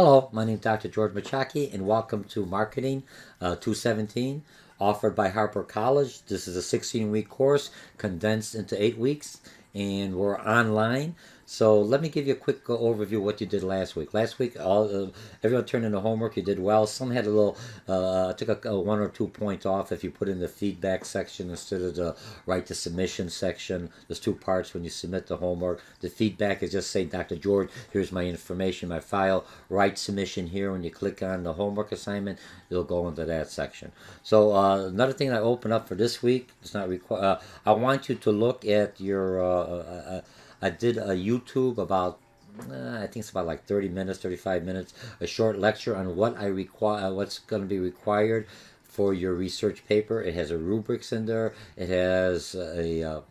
Hello, my name is Dr. George Mochocki, and welcome to Marketing 217, offered by Harper College. This is a 16-week course condensed into 8 weeks, and we're online. So let me give you a quick overview of what you did last week. Last week, everyone turned in the homework. You did well. Some had a little, took a 1 or 2 points off if you put in the feedback section instead of the write to submission section. There's 2 parts when you submit the homework. The feedback is just say, Dr. George, here's my information, my file. Write submission here. When you click on the homework assignment, it'll go into that section. So another thing I open up for this week, it's not required. I want you to look at your. I did a YouTube about, I think it's about like 30 minutes, 35 minutes, a short lecture on what I require, what's going to be required for your research paper. It has a rubrics in there. It has a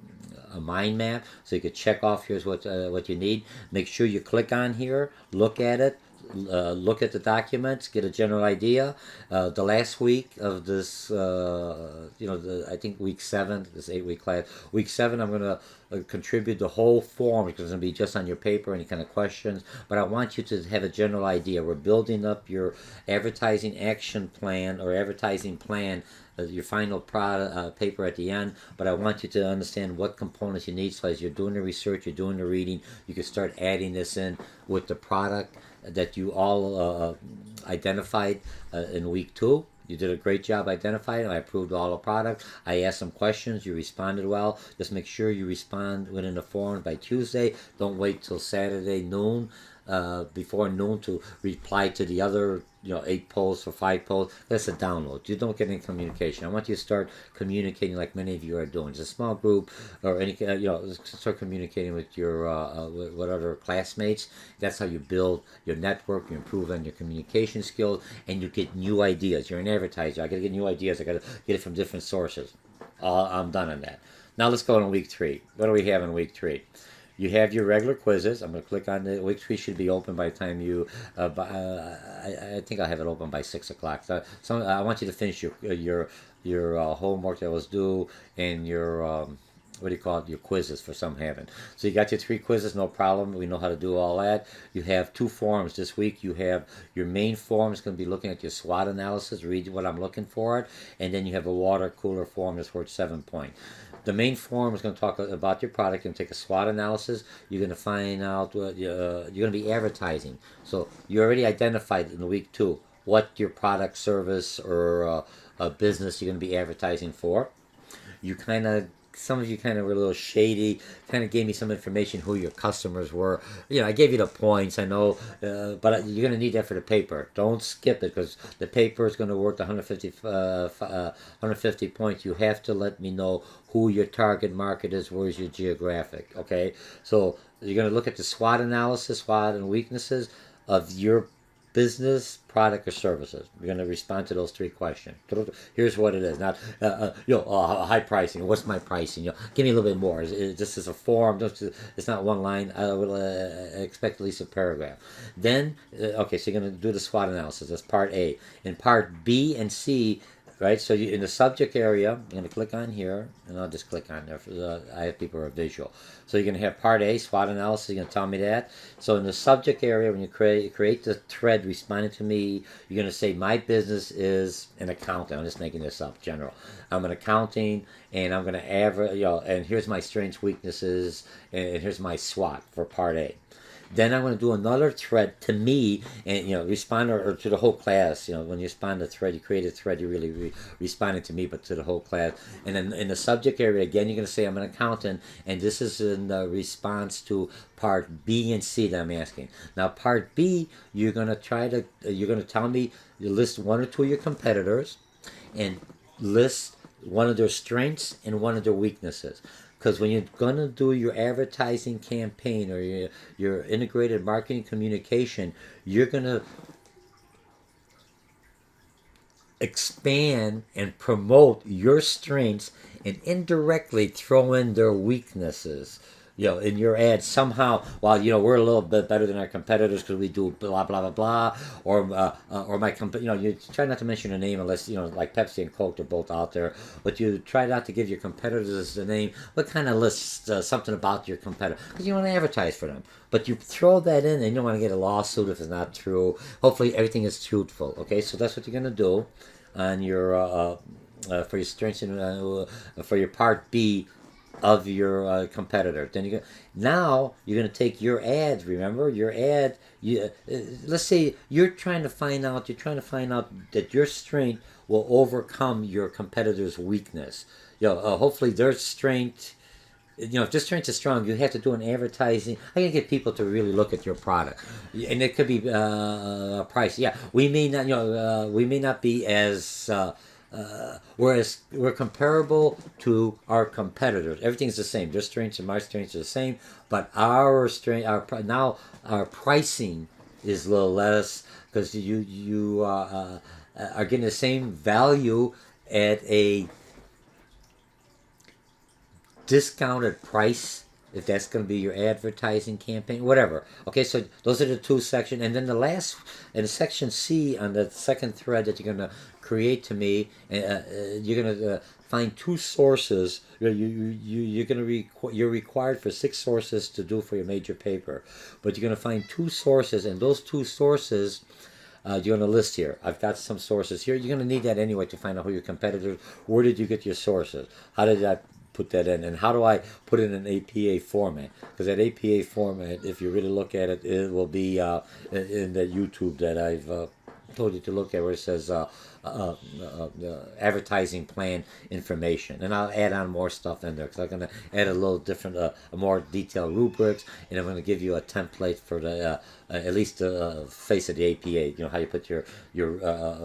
mind map, so you could check off here's what you need. Make sure you click on here, look at it. Look at the documents, get a general idea. The last week of this, I think week 7, this 8-week class, week 7, I'm going to contribute the whole form because it's going to be just on your paper, any kind of questions. But I want you to have a general idea. We're building up your advertising action plan or advertising plan, your final product paper at the end, but I want you to understand what components you need, so as you're doing the research, you're doing the reading, you can start adding this in with the product that you all identified in week 2. You did a great job identifying. I approved all the products. I asked some questions. You responded well. Just make sure you respond within the forum by Tuesday. Don't wait till Saturday noon, before noon, to reply to the other 8 posts or 5 posts. That's a download. You don't get any communication. I want you to start communicating like many of you are doing. It's a small group, or any start communicating with your with other classmates. That's how you build your network. You improve on your communication skills, and you get new ideas. You're an advertiser. I got to get new ideas. I got to get it from different sources. I'm done on that. Now let's go on week 3. What do we have in week 3? You have your regular quizzes. I'm going to click on the week 3. Should be open by the time you. I think I'll have it open by 6 o'clock. So I want you to finish your homework that was due, and your what do you call it? Your quizzes, for some haven't. So you got your 3 quizzes, no problem. We know how to do all that. You have 2 forums this week. You have your main forum is going to be looking at your SWOT analysis, read what I'm looking for it, and then you have a water cooler forum that's worth 7 points. The main forum is going to talk about your product. You're going to take a SWOT analysis. You're going to find out what you're going to be advertising. So you already identified in week 2 what your product, service, or a business you're going to be advertising for. Some of you kind of were a little shady, kind of gave me some information who your customers were. I gave you the points, I know, but you're going to need that for the paper. Don't skip it, because the paper is going to work 150 points. You have to let me know who your target market is, where's your geographic, okay? So you're going to look at the SWOT analysis, SWOT and weaknesses of your business, product, or services. We're going to respond to those 3 questions. Here's what it is. Not, high pricing. What's my pricing? Give me a little bit more. This is a form. It's not one line. I will expect at least a paragraph. Then, so you're going to do the SWOT analysis. That's part A. In part B and C, right? So in the subject area, I'm going to click on here, and I'll just click on there. I have people who are visual. So you're going to have part A, SWOT analysis. You're going to tell me that. So in the subject area, when you create the thread responding to me, you're going to say, my business is an accountant. I'm just making this up, general. I'm an accounting, and I'm going to average, and here's my strengths, weaknesses, and here's my SWOT for part A. Then I'm going to do another thread to me, and respond or to the whole class. When you respond to the thread, you create a thread, you're really responding to me, but to the whole class. And then in the subject area, again, you're going to say I'm an accountant, and this is in response to part B and C that I'm asking. Now, part B, you're going to tell me, you list 1 or 2 of your competitors, and list one of their strengths and one of their weaknesses. Because when you're going to do your advertising campaign or your integrated marketing communication, you're going to expand and promote your strengths and indirectly throw in their weaknesses. in your ad somehow, while we're a little bit better than our competitors because we do blah blah blah blah, or my you try not to mention a name unless like Pepsi and Coke, they're both out there, but you try not to give your competitors the name, but kind of list something about your competitor because you want to advertise for them. But you throw that in, and you don't want to get a lawsuit if it's not true. Hopefully, everything is truthful. Okay, so that's what you're gonna do on your for your strengths and for your part B of your competitor. Then now you're going to take your ads. Remember your ad. Let's say you're trying to find out that your strength will overcome your competitor's weakness. Hopefully their strength. If this strength is strong, you have to do an advertising. How can you get people to really look at your product? And it could be price. Yeah, we may not. We may not be as. Whereas we're comparable to our competitors. Everything's the same. Their strengths and my strengths are the same, but our pricing is a little less because you are getting the same value at a discounted price, if that's going to be your advertising campaign, whatever. Okay, so those are the two sections, and then the last, in section C on the second thread that you're going to create to me, you're going to find two sources. You're required for 6 sources to do for your major paper, but you're going to find 2 sources, and those 2 sources. You're going to list here. I've got some sources here. You're going to need that anyway to find out who your competitors. Where did you get your sources? How did that put that in, and how do I put it in an APA format? Because that APA format, if you really look at it, it will be in that YouTube that I've told you to look at, where it says advertising plan information, and I'll add on more stuff in there because I'm going to add a little different, a more detailed rubrics, and I'm going to give you a template for the at least the face of the APA. How you put your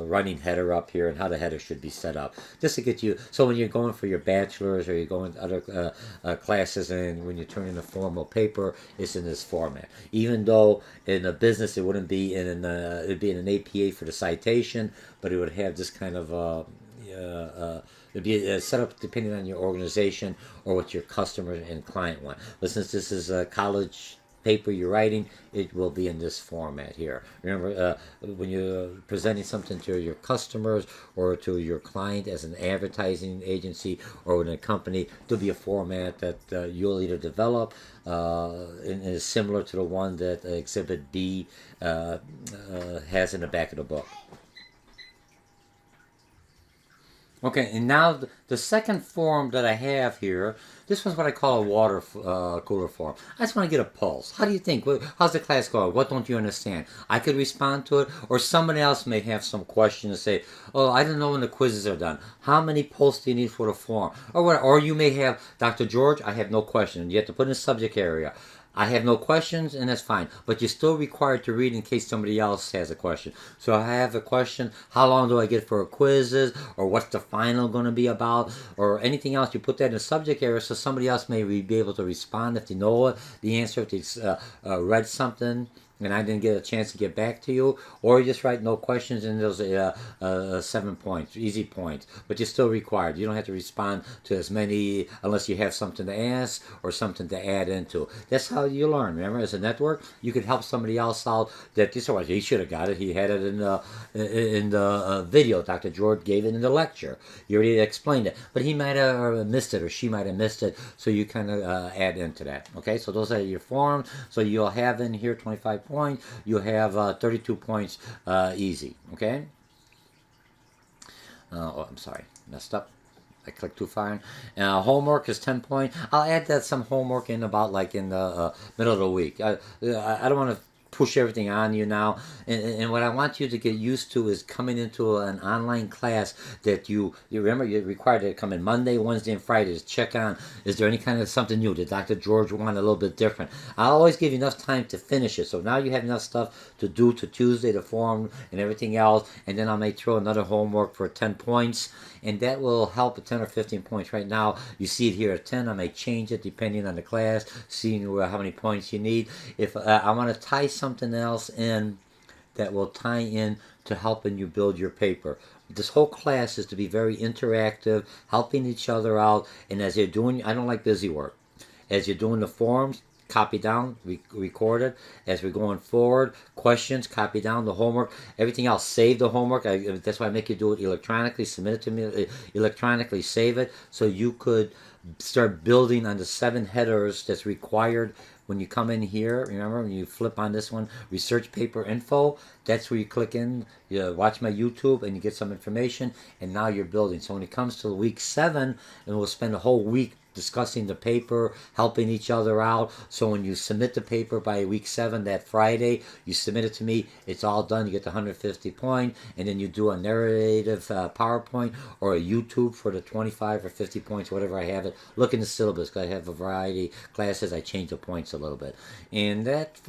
running header up here and how the header should be set up, just to get you. So when you're going for your bachelor's or you're going to other classes, and when you turn in a formal paper, it's in this format. Even though in a business it wouldn't be it'd be in an APA for the citation, but it would have this kind of it'd be set up depending on your organization or what your customer and client want. But since this is a college paper you're writing, it will be in this format here. Remember, when you're presenting something to your customers or to your client as an advertising agency or in a company, there'll be a format that you'll either develop and is similar to the one that Exhibit B has in the back of the book. Okay, and now the second form that I have here, this one's what I call a water cooler form. I just want to get a pulse. How do you think? How's the class going? What don't you understand? I could respond to it, or somebody else may have some question and say, oh, I don't know when the quizzes are done. How many posts do you need for the form? Or you may have, Dr. George, I have no question. You have to put in the subject area. I have no questions, and that's fine. But you're still required to read in case somebody else has a question. So I have a question, how long do I get for quizzes? Or what's the final going to be about? Or anything else, you put that in the subject area so somebody else may be able to respond if they know the answer, if they read something and I didn't get a chance to get back to you, or you just write no questions and those 7 points, easy points, but you're still required. You don't have to respond to as many unless you have something to ask or something to add into. That's how you learn. Remember, as a network, you could help somebody else out that this was, he should have got it. He had it in the video. Dr. George gave it in the lecture. You already explained it, but he might have missed it or she might have missed it, so you kind of add into that. Okay, so those are your forms. So you'll have in here 25 points. You have 32 points easy. Okay. Oh, I'm sorry, messed up. I clicked too far. Homework is 10 points. I'll add that some homework in about like in the middle of the week. I don't want to push everything on you now, and what I want you to get used to is coming into an online class that you remember you're required to come in Monday, Wednesday, and Friday to check on, is there any kind of something new? Did Dr. George want a little bit different? I'll always give you enough time to finish it, so now you have enough stuff to do to Tuesday, the form and everything else, and then I may throw another homework for 10 points, and that will help at 10 or 15 points. Right now you see it here at 10. I may change it depending on the class, seeing how many points you need. If I want to tie something else in that will tie in to helping you build your paper. This whole class is to be very interactive, helping each other out, and as you're doing, I don't like busy work. As you're doing the forms, copy down, record it. As we're going forward, questions, copy down the homework. Everything else, save the homework. That's why I make you do it electronically. Submit it to me electronically. Save it so you could start building on the 7 headers that's required when you come in here. Remember, when you flip on this one, research paper info, that's where you click in, you watch my YouTube, and you get some information, and now you're building. So when it comes to week 7, and we'll spend a whole week discussing the paper, helping each other out. So when you submit the paper by week 7, that Friday, you submit it to me, it's all done. You get the 150 point, and then you do a narrative PowerPoint or a YouTube for the 25 or 50 points, whatever I have it. Look in the syllabus, because I have a variety of classes. I change the points a little bit. And that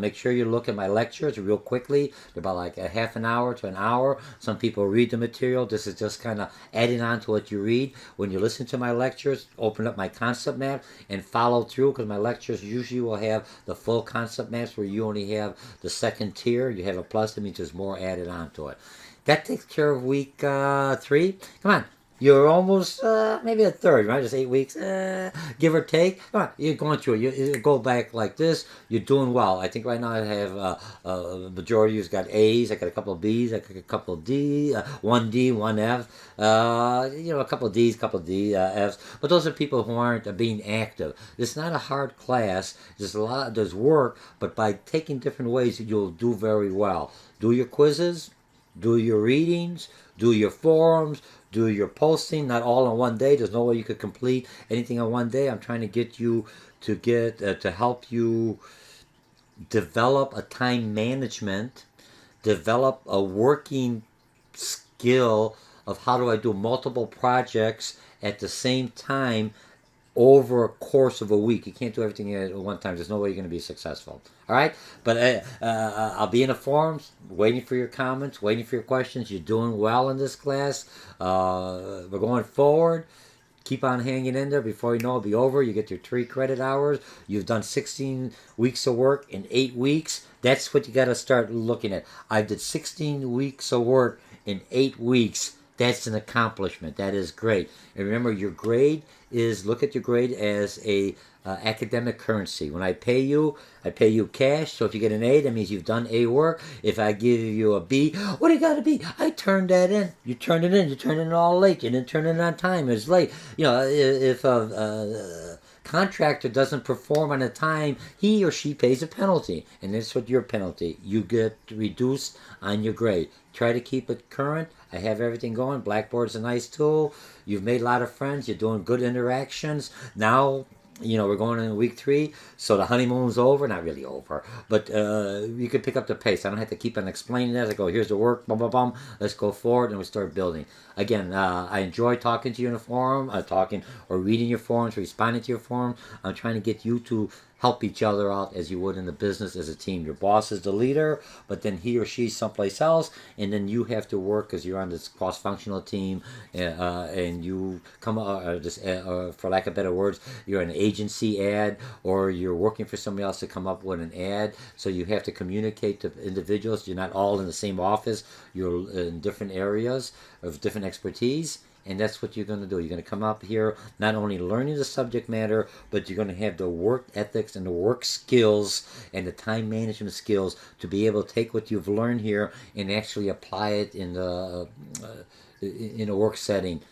make sure you look at my lectures real quickly. They're about like a half an hour to an hour. Some people read the material. This is just kind of adding on to what you read. When you listen to my lectures, open up my concept map and follow through, because my lectures usually will have the full concept maps where you only have the second tier. You have a plus, that means there's more added on to it. That takes care of week 3. Come on. You're almost maybe a third, right? Just 8 weeks, give or take. Come on, you're going through it. You go back like this. You're doing well. I think right now I have a majority of you's got A's. I got a couple of B's. I got a couple of D, 1 D, 1 F. A couple of D's, couple of D, F's. But those are people who aren't being active. It's not a hard class. There's work, but by taking different ways, you'll do very well. Do your quizzes, do your readings, do your forums, do your posting, not all on one day. There's no way you could complete anything on one day. I'm trying to get you to help you develop a time management, develop a working skill of how do I do multiple projects at the same time over a course of a week. You can't do everything at one time. There's no way you're going to be successful. All right? But I'll be in the forums, waiting for your comments, waiting for your questions. You're doing well in this class. We're going forward. Keep on hanging in there. Before you know it'll be over. You get your 3 credit hours. You've done 16 weeks of work in 8 weeks. That's what you got to start looking at. I did 16 weeks of work in 8 weeks. That's an accomplishment. That is great. And remember, your grade look at your grade as a academic currency. When I pay you cash. So if you get an A, that means you've done A work. If I give you a B, what do you got to be? I turned that in. You turned it in. You turned it in all late. You didn't turn it in on time. It was late. If a contractor doesn't perform on a time, he or she pays a penalty. And that's what your penalty. You get reduced on your grade. Try to keep it current. I have everything going. Blackboard's a nice tool. You've made a lot of friends. You're doing good interactions. Now, we're going into week 3, so the honeymoon's over. Not really over, but you can pick up the pace. I don't have to keep on explaining that. I go, here's the work, bum, bum, bum. Let's go forward, and we start building. Again, I enjoy talking to you in the forum, talking or reading your forums, responding to your forums. I'm trying to get you to help each other out as you would in the business as a team. Your boss is the leader, but then he or she's someplace else, and then you have to work because you're on this cross-functional team, and you come, for lack of better words, you're an agency ad, or you're working for somebody else to come up with an ad, so you have to communicate to individuals. You're not all in the same office. You're in different areas of different expertise. And that's what you're going to do. You're going to come up here not only learning the subject matter, but you're going to have the work ethics and the work skills and the time management skills to be able to take what you've learned here and actually apply it in a work setting.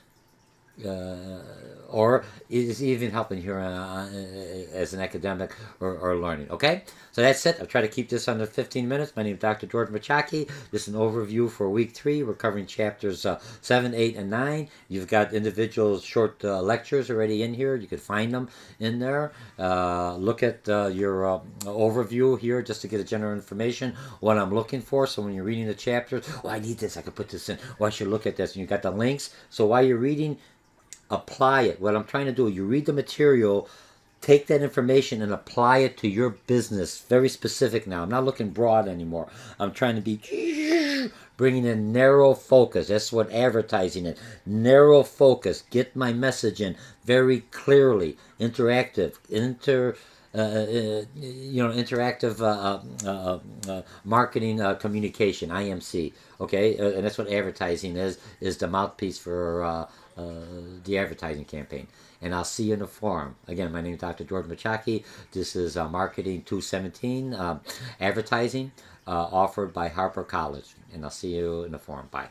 Or is even helping here as an academic or learning. Okay, so that's it. I'll try to keep this under 15 minutes. My name is Dr. George Mochocki. This is an overview for week 3. We're covering chapters 7, 8, and 9. You've got individual short lectures already in here. You could find them in there. Look at your overview here just to get a general information what I'm looking for. So when you're reading the chapters, I need this. I could put this in. I should look at this. And you got the links. So while you're reading, apply it. What I'm trying to do, you read the material, take that information and apply it to your business. Very specific now. I'm not looking broad anymore. I'm trying to be bringing in narrow focus. That's what advertising is. Narrow focus. Get my message in very clearly. Interactive. Interactive marketing communication, IMC. Okay, and that's what advertising is the mouthpiece for the advertising campaign. And I'll see you in the forum. Again, my name is Dr. George Mochocki. This is Marketing 217 advertising offered by Harper College. And I'll see you in the forum. Bye.